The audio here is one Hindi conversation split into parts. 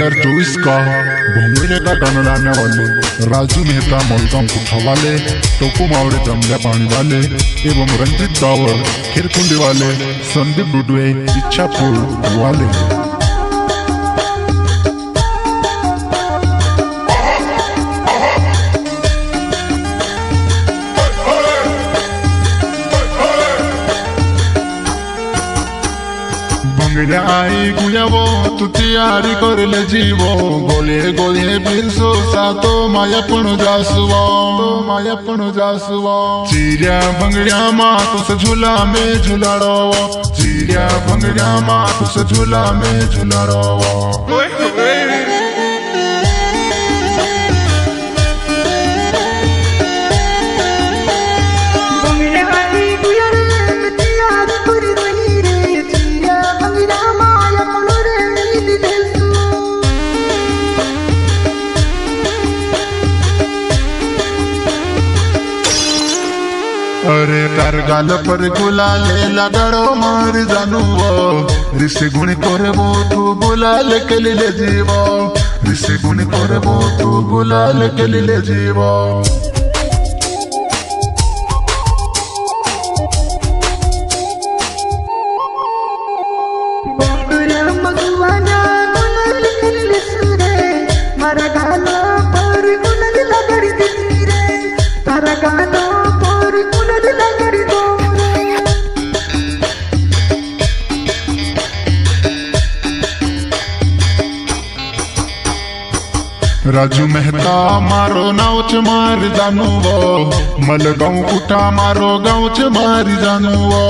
2024 का भूमिले का गाना लाने वाले राजू मेहता मलगांव कुठा वाले, टोकू मावड़े जमल्या पानी वाले एवं रंजित दावर खिरकुंडी वाले, संदीप डुडवे इच्छापुर वाले। भंगड़ा आई गुयावो तू तैयारी कर ले जीवो, गोले गोले बिरसो सातो मायापण जासुवो, मायापण जासुवो। चिड़िया भंगड़ा माँ तुस झूला में झूलाड़ो, चिड़िया भंगड़ा माँ तुस झूला में झूलाड़ो। अरे तार गाल पर गुलाल लगाड़ो मार जानू वो, ऋषि गुणी करबो तू गुलाल के लिए जीवो, ऋषि गुणी करबो तू गुलाल के लिए जीवो। राजू मेहता मारो नावच मार जानू वो, मलगांव कुठा मारो गाँवच मार जानू वो।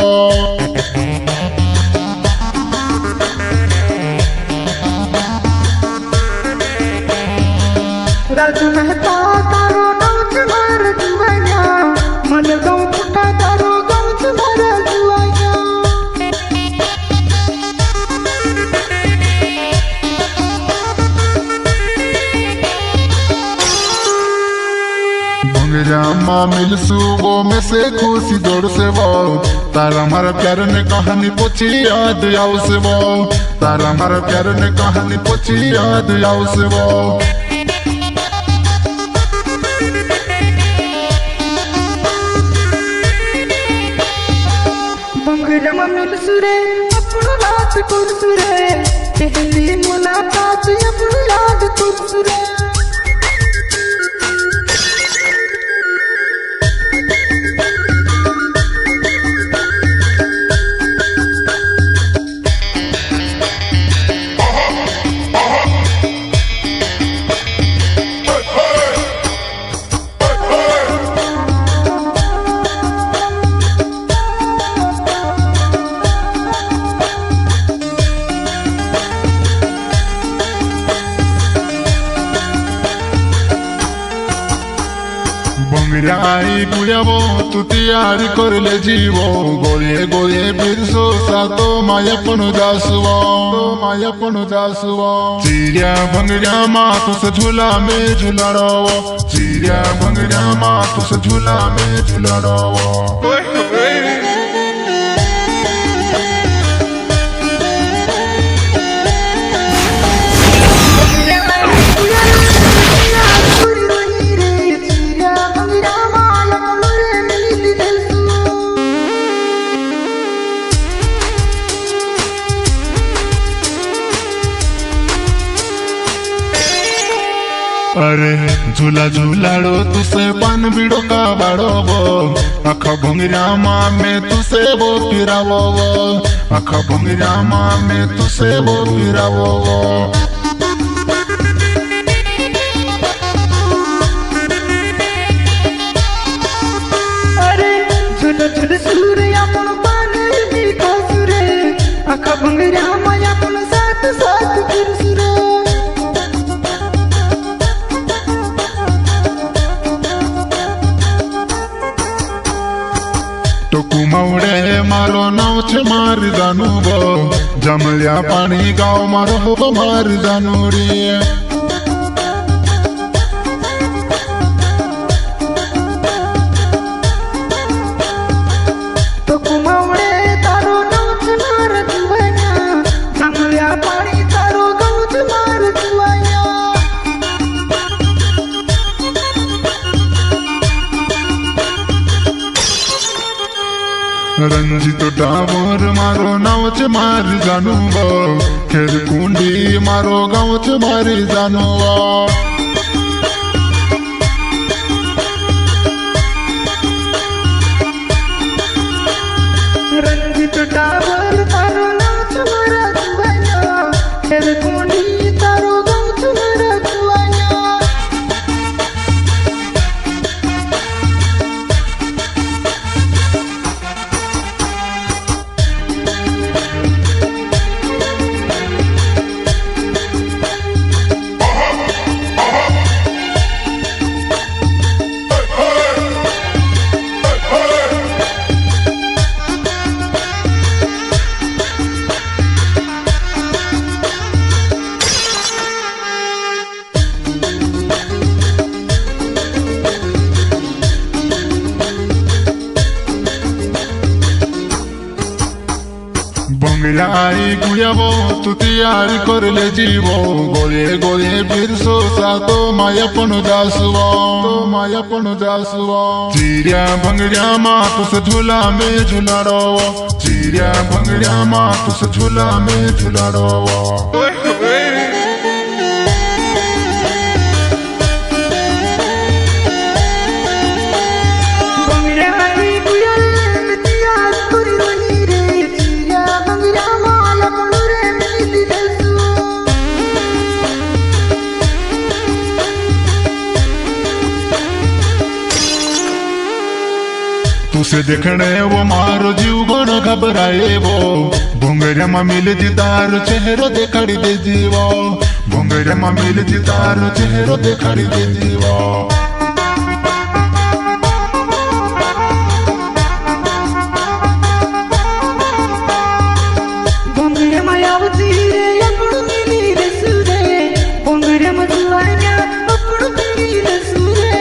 राजू मेहता तारो नावच मार जुवाया, मलगांव कुठा तारो गाँवच मार जुवाया। माँ मिलसू वो में से खुशी जोड़ से वो, तारा हमारा प्यार ने कहानी पूछी याद आओ से वो, तारा हमारा प्यार ने कहानी पूछी याद आओ से वो। बंगला मिलसू रे अपना रात कुर्सू रे, पहली मुलाकात अपनी याद कुर्सू रे। आई गुयावो तू तैयारी कर ले जीवो, गोले गोले बिरसो सातो मायापण जासुवो, मायापण जासुवो। चिड़िया भंगड़ा माँ तुस झूला में झूलाड़ो, चिड़िया भंगड़ा माँ तुस झूला में झूलाड़ो। अरे झूला झूलाड़ो तुसे पान बीड़ो का बाड़ो वो, अखा भंगड़ा माँ में तुसे वो फिरावो वो, अखा भंगड़ा माँ में तुसे वो फिरावो वो। अरे झूला झूल सूर्य अपन पाने भी खासुरे, अखा भंगड़ा माँ अपन साथ साथ फिरसुरे। टोकू मावड़े मारो नावच मार जानू वो, जमल्या पानी गाँव मारो मार जानू रे। टोकू मावड़े तारो नावच मार जुवाया, जमल्या पानी तारो गाँवच मार जुवाया। रंजित टावर मारो नाव च मारी जानू खेर कुंडी मारो गाँव च मारी जानू रंजित टावर तारो नाव च मारा जुवान्या खेर कुंडी तारो गाँव च मारा जुवान्या बंगला आई गुयाबो तू तैयारी कर ले जीवो गोले गोले बिरसो सातो मायापण जासुवा चिरिया बंगड़िया माँ तुस झूला में झूलाड़ो चिरिया बंगड़िया माँ तुस झूला में झूलाड़ो तुसे देखने वो मारो जीव गुण घबराए वो भोंगरे में मिल जितार चेहरो देखाड़ी दे जीवो भोंगरे में मिल जितार चेहरो देखाड़ी दे जीवो भोंगरे में आवती रे अपनु मिली रे सुरे भोंगरे में जुवान्या अपनु मिली रे सुरे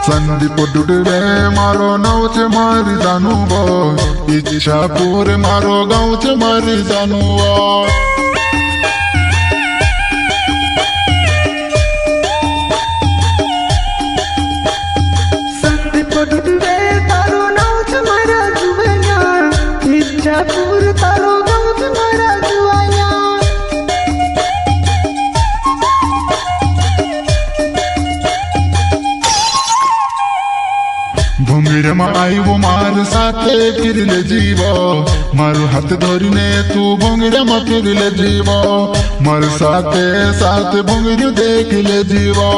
संदीप डुडरे मारो नाव च मारी जानू इच्छापुर मारो गाँव च मारी जानू संदीप डुडरे तारो नाव च मारा जुवान्या इच्छापुर तारो गाँव च मारा जुवान्या भूंगिर में आई वो मार साथे फिर ले जीवो मारू हाथ धोरी ने तू भूंगिर में फिर ले जीवो मार साथे साथ भूंगिर देख ले जीवो।